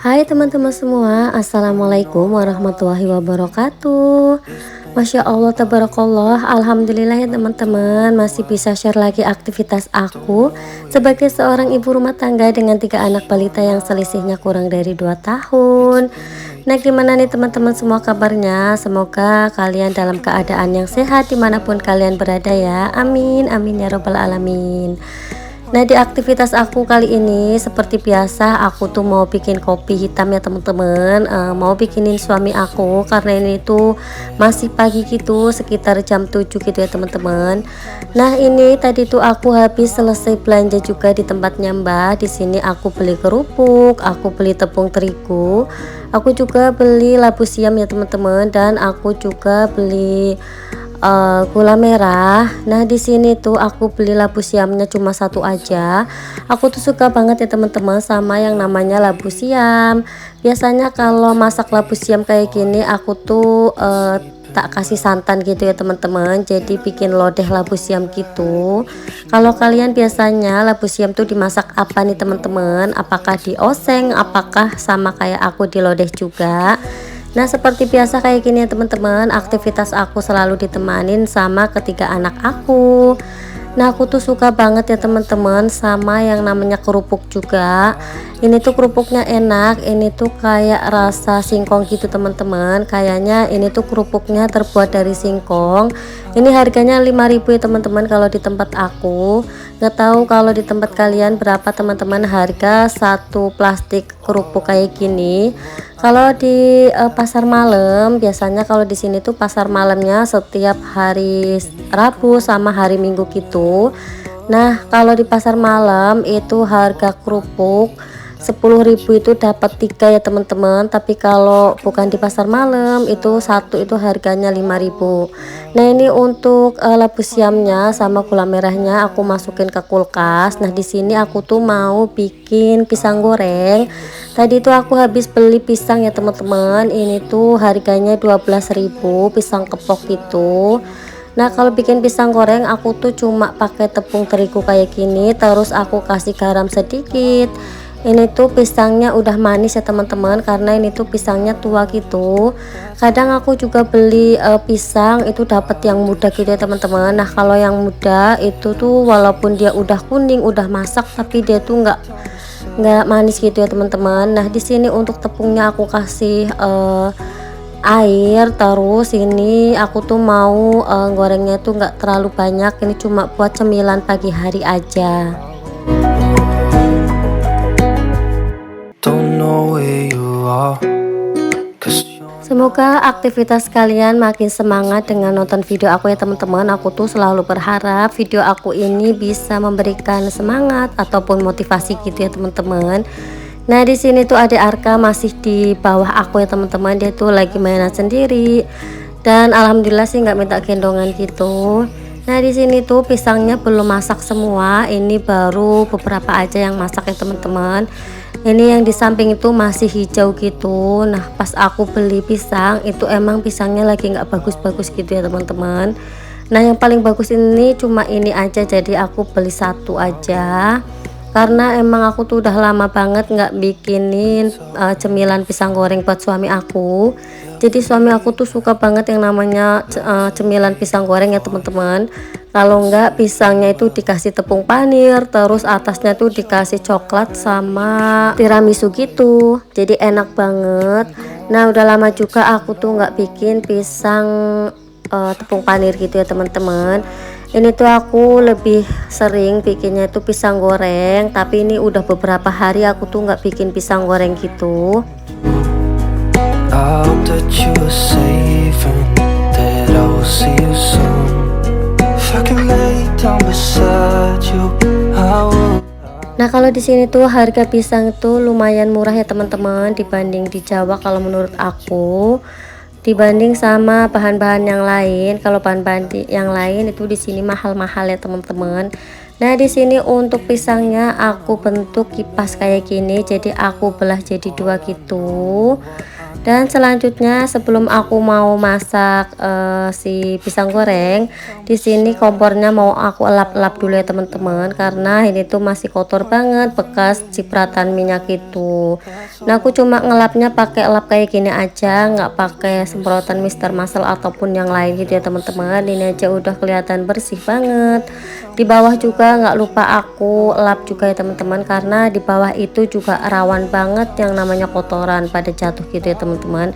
Hai teman-teman semua, Assalamualaikum warahmatullahi wabarakatuh. Masya Allah, tabarakallah, alhamdulillah ya teman-teman, masih bisa share lagi aktivitas aku sebagai seorang ibu rumah tangga dengan 3 anak balita yang selisihnya kurang dari 2 tahun. Nah, gimana nih teman-teman semua kabarnya? Semoga kalian dalam keadaan yang sehat dimanapun kalian berada ya. Amin, amin ya robbal alamin. Nah, di aktivitas aku kali ini seperti biasa aku tuh mau bikin kopi hitam ya teman-teman. Mau bikinin suami aku karena ini tuh masih pagi gitu, sekitar jam 7 gitu ya teman-teman. Nah, ini tadi tuh aku habis selesai belanja juga di tempatnya Mbah. Di sini aku beli kerupuk, aku beli tepung terigu, aku juga beli labu siam ya teman-teman, dan aku juga beli gula merah. Nah, di sini tuh aku beli labu siamnya cuma satu aja. Aku tuh suka banget ya teman-teman sama yang namanya labu siam. Biasanya kalau masak labu siam kayak gini aku tuh tak kasih santan gitu ya teman-teman. Jadi bikin lodeh labu siam gitu. Kalau kalian biasanya labu siam tuh dimasak apa nih teman-teman? Apakah dioseng? Apakah sama kayak aku di lodeh juga? Nah, seperti biasa kayak gini ya teman-teman, aktivitas aku selalu ditemanin sama ketiga anak aku. Nah, aku tuh suka banget ya teman-teman sama yang namanya kerupuk juga. Ini tuh kerupuknya enak, ini tuh kayak rasa singkong gitu teman-teman. Kayaknya ini tuh kerupuknya terbuat dari singkong. Ini harganya 5.000 ya teman-teman kalau di tempat aku. Nggak tahu kalau di tempat kalian berapa teman-teman harga satu plastik kerupuk kayak gini. Kalau di pasar malam, biasanya kalau di sini tuh pasar malamnya setiap hari Rabu sama hari Minggu gitu. Nah, kalau di pasar malam itu harga kerupuk 10.000 itu dapat 3 ya teman-teman, tapi kalau bukan di pasar malam itu satu itu harganya 5.000. Nah, ini untuk labu siamnya sama gula merahnya aku masukin ke kulkas. Nah, di sini aku tuh mau bikin pisang goreng. Tadi itu aku habis beli pisang ya teman-teman, ini tuh harganya 12.000, pisang kepok itu. Nah, kalau bikin pisang goreng aku tuh cuma pakai tepung terigu kayak gini, terus aku kasih garam sedikit. Ini tuh pisangnya udah manis ya teman-teman, karena ini tuh pisangnya tua gitu. Kadang aku juga beli pisang itu dapat yang muda gitu ya teman-teman. Nah, kalau yang muda itu tuh walaupun dia udah kuning udah masak, tapi dia tuh nggak manis gitu ya teman-teman. Nah, di sini untuk tepungnya aku kasih air, terus ini aku tuh mau gorengnya tuh nggak terlalu banyak, ini cuma buat cemilan pagi hari aja. Semoga aktivitas kalian makin semangat dengan nonton video aku ya teman-teman. Aku tuh selalu berharap video aku ini bisa memberikan semangat ataupun motivasi gitu ya teman-teman. Nah, di sini tuh adik Arka masih di bawah aku ya teman-teman, dia tuh lagi mainan sendiri. Dan alhamdulillah sih nggak minta gendongan gitu. Nah, di sini tuh pisangnya belum masak semua, ini baru beberapa aja yang masak ya teman-teman. Ini yang di samping itu masih hijau gitu. Nah, pas aku beli pisang itu emang pisangnya lagi nggak bagus-bagus gitu ya teman-teman. Nah, yang paling bagus ini cuma ini aja, jadi aku beli satu aja. Karena emang aku tuh udah lama banget nggak bikinin cemilan pisang goreng buat suami aku. Jadi suami aku tuh suka banget yang namanya cemilan pisang goreng ya teman-teman. Kalau nggak pisangnya itu dikasih tepung panir, terus atasnya tuh dikasih coklat sama tiramisu gitu. Jadi enak banget. Nah, udah lama juga aku tuh nggak bikin pisang tepung panir gitu ya teman-teman. Ini tuh aku lebih sering bikinnya itu pisang goreng, tapi ini udah beberapa hari aku tuh nggak bikin pisang goreng gitu. Nah, kalau di sini tuh harga pisang tuh lumayan murah ya teman-teman dibanding di Jawa kalau menurut aku. Dibanding sama bahan-bahan yang lain, kalau bahan-bahan yang lain itu di sini mahal-mahal ya teman-teman. Nah, di sini untuk pisangnya aku bentuk kipas kayak gini, jadi aku belah jadi dua gitu. Dan selanjutnya sebelum aku mau masak si pisang goreng, di sini kompornya mau aku elap-elap dulu ya teman-teman, karena ini tuh masih kotor banget bekas cipratan minyak itu. Nah aku cuma ngelapnya pakai elap kayak gini aja, nggak pakai semprotan Mister Muscle ataupun yang lain gitu ya teman-teman. Ini aja udah kelihatan bersih banget. Di bawah juga nggak lupa aku lap juga ya teman-teman, karena di bawah itu juga rawan banget yang namanya kotoran pada jatuh gitu ya teman-teman.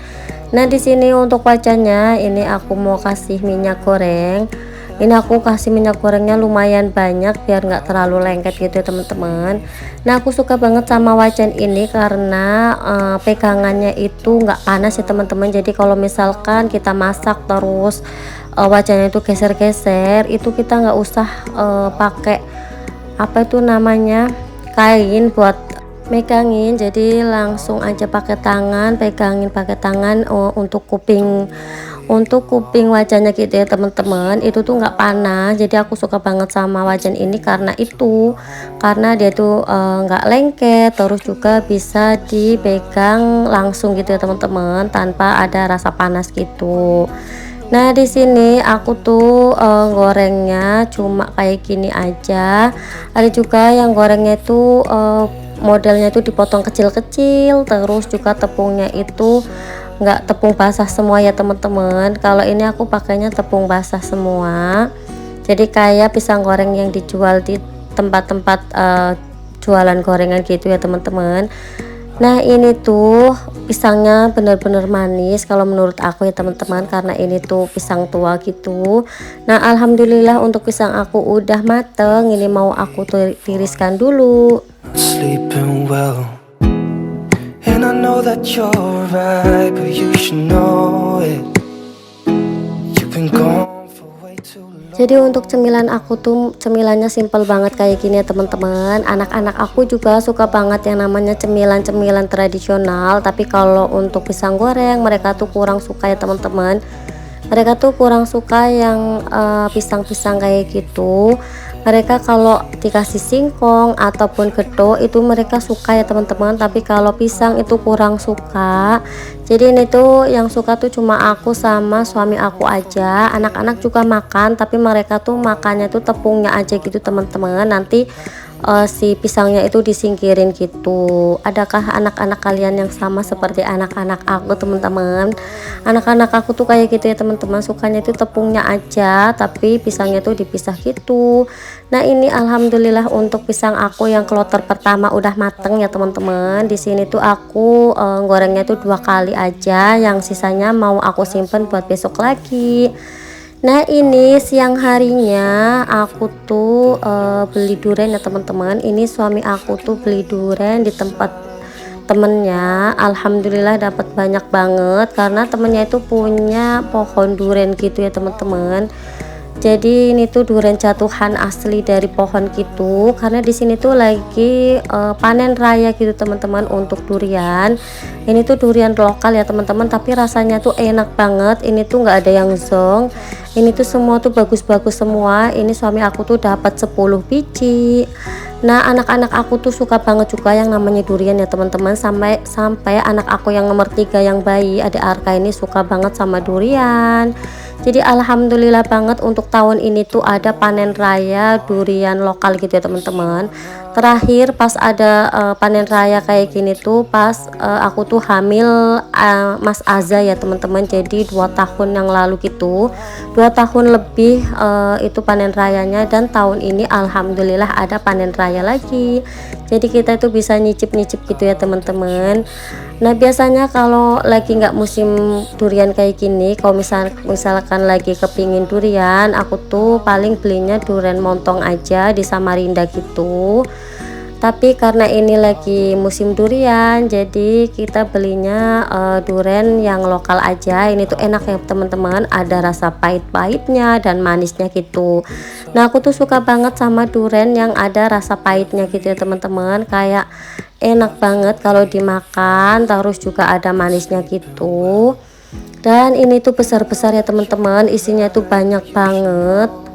Nah di sini untuk wajannya ini aku mau kasih minyak goreng. Ini aku kasih minyak gorengnya lumayan banyak biar nggak terlalu lengket gitu ya teman-teman. Nah aku suka banget sama wajan ini karena pegangannya itu nggak panas ya teman-teman. Jadi kalau misalkan kita masak terus wajannya itu geser-geser, itu kita nggak usah pakai apa itu namanya kain buat megangin, jadi langsung aja pakai tangan, pegangin pakai tangan. Untuk kuping wajannya gitu ya teman-teman, itu tuh nggak panas. Jadi aku suka banget sama wajan ini karena dia tuh nggak lengket, terus juga bisa dipegang langsung gitu ya teman-teman, tanpa ada rasa panas gitu. Nah di sini aku tuh gorengnya cuma kayak gini aja. Ada juga yang gorengnya itu modelnya itu dipotong kecil-kecil, terus juga tepungnya itu nggak tepung basah semua ya teman-teman. Kalau ini aku pakainya tepung basah semua. Jadi kayak pisang goreng yang dijual di tempat-tempat jualan gorengan gitu ya teman-teman. Nah ini tuh pisangnya bener-bener manis kalau menurut aku ya teman-teman, karena ini tuh pisang tua gitu. Nah alhamdulillah untuk pisang aku udah mateng, ini mau aku tiriskan dulu. Sleeping well, and I know that you're right, but you should know it. You've been gone for way too long. Jadi untuk cemilan aku tuh cemilannya simple banget kayak gini ya teman-teman. Anak-anak aku juga suka banget yang namanya cemilan-cemilan tradisional. Tapi kalau untuk pisang goreng mereka tuh kurang suka ya teman-teman. Mereka tuh kurang suka yang pisang-pisang kayak gitu. Mereka kalau dikasih singkong ataupun gedok itu mereka suka ya teman-teman, tapi kalau pisang itu kurang suka. Jadi ini tuh yang suka tuh cuma aku sama suami aku aja. Anak-anak juga makan, tapi mereka tuh makannya tuh tepungnya aja gitu teman-teman. Nanti si pisangnya itu disingkirin gitu. Adakah anak-anak kalian yang sama seperti anak-anak aku teman-teman? Anak-anak aku tuh kayak gitu ya teman-teman, sukanya itu tepungnya aja tapi pisangnya tuh dipisah gitu. Nah ini alhamdulillah untuk pisang aku yang kloter pertama udah mateng ya teman-teman. Di sini tuh aku gorengnya tuh 2 kali aja, yang sisanya mau aku simpen buat besok lagi. Nah ini siang harinya aku tuh beli durian ya teman-teman. Ini suami aku tuh beli durian di tempat temennya. Alhamdulillah dapat banyak banget karena temennya itu punya pohon durian gitu ya teman-teman. Jadi ini tuh durian jatuhan asli dari pohon gitu, karena di sini tuh lagi panen raya gitu teman-teman untuk durian. Ini tuh durian lokal ya teman-teman, tapi rasanya tuh enak banget. Ini tuh nggak ada yang zong, ini tuh semua tuh bagus-bagus semua. Ini suami aku tuh dapat 10 biji. Nah anak-anak aku tuh suka banget juga yang namanya durian ya teman-teman, sampai anak aku yang nomor 3 yang bayi adik Arka ini suka banget sama durian. Jadi alhamdulillah banget untuk tahun ini tuh ada panen raya durian lokal gitu ya teman-teman. Terakhir pas ada panen raya kayak gini tuh pas aku tuh hamil Mas Aza ya teman-teman. Jadi 2 tahun yang lalu gitu, 2 tahun lebih itu panen rayanya, dan tahun ini alhamdulillah ada panen raya lagi. Jadi kita tuh bisa nyicip-nyicip gitu ya teman-teman. Nah biasanya kalau lagi nggak musim durian kayak gini, kalau misalkan lagi kepingin durian, aku tuh paling belinya durian montong aja di Samarinda gitu. Tapi karena ini lagi musim durian, jadi kita belinya durian yang lokal aja. Ini tuh enak ya teman-teman, ada rasa pahit-pahitnya dan manisnya gitu. Nah aku tuh suka banget sama durian yang ada rasa pahitnya gitu ya teman-teman, kayak enak banget kalau dimakan, terus juga ada manisnya gitu. Dan ini tuh besar-besar ya teman-teman, isinya tuh banyak banget.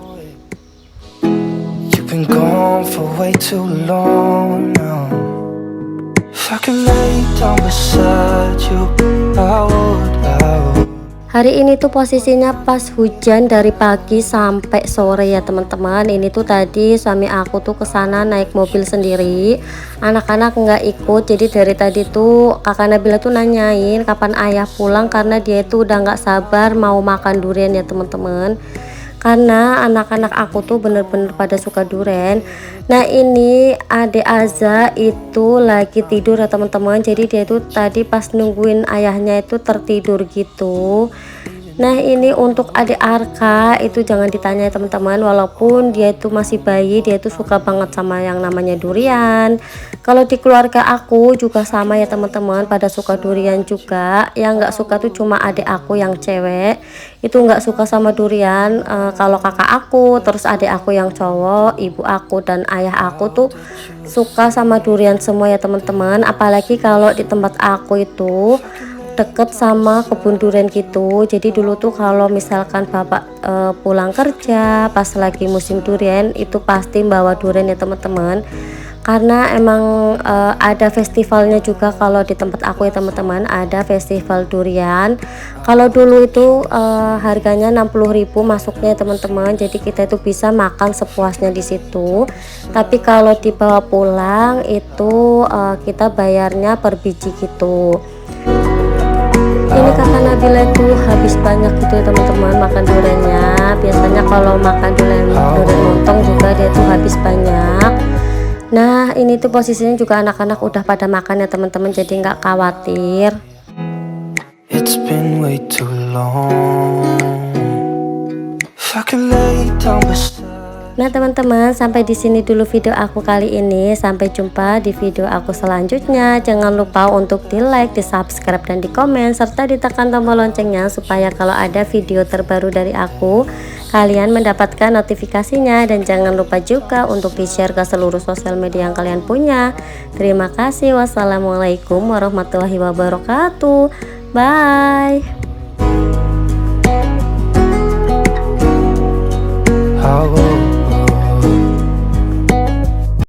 Been gone for way too long now. If I can lay down beside you, I Hari ini tuh posisinya pas hujan dari pagi sampai sore ya teman-teman. Ini tuh tadi suami aku tuh kesana naik mobil sendiri, anak-anak nggak ikut. Jadi dari tadi tuh kakak Nabila tuh nanyain kapan ayah pulang, karena dia itu udah nggak sabar mau makan durian ya teman-teman. Karena anak-anak aku tuh bener-bener pada suka durian. Nah ini adik Aza itu lagi tidur ya teman-teman. Jadi dia itu tadi pas nungguin ayahnya itu tertidur gitu. Nah ini untuk adik Arka itu jangan ditanya ya teman-teman, walaupun dia itu masih bayi, dia itu suka banget sama yang namanya durian. Kalau di keluarga aku juga sama ya teman-teman, pada suka durian juga. Yang nggak suka tuh cuma adik aku yang cewek, itu nggak suka sama durian. Kalau kakak aku, terus adik aku yang cowok, ibu aku dan ayah aku tuh suka sama durian semua ya teman-teman. Apalagi kalau di tempat aku itu deket sama kebun durian gitu. Jadi dulu tuh kalau misalkan bapak pulang kerja pas lagi musim durian itu pasti bawa durian ya teman-teman, karena emang ada festivalnya juga. Kalau di tempat aku ya teman-teman ada festival durian. Kalau dulu itu harganya 60.000 masuknya ya teman-teman, jadi kita itu bisa makan sepuasnya di situ. Tapi kalau dibawa pulang itu kita bayarnya per biji gitu. Ini kakak Nabila itu habis banyak gitu ya teman-teman makan duriannya. Biasanya kalau makan durian montong juga dia tuh habis banyak. Nah ini tuh posisinya juga anak-anak udah pada makan ya teman-teman, jadi nggak khawatir. It's been way too long. If I could lay down beside. Nah teman-teman, sampai di sini dulu video aku kali ini. Sampai jumpa di video aku selanjutnya. Jangan lupa untuk di like, di subscribe, dan di komen, serta ditekan tombol loncengnya supaya kalau ada video terbaru dari aku kalian mendapatkan notifikasinya. Dan jangan lupa juga untuk di share ke seluruh sosial media yang kalian punya. Terima kasih. Wassalamualaikum warahmatullahi wabarakatuh. Bye. How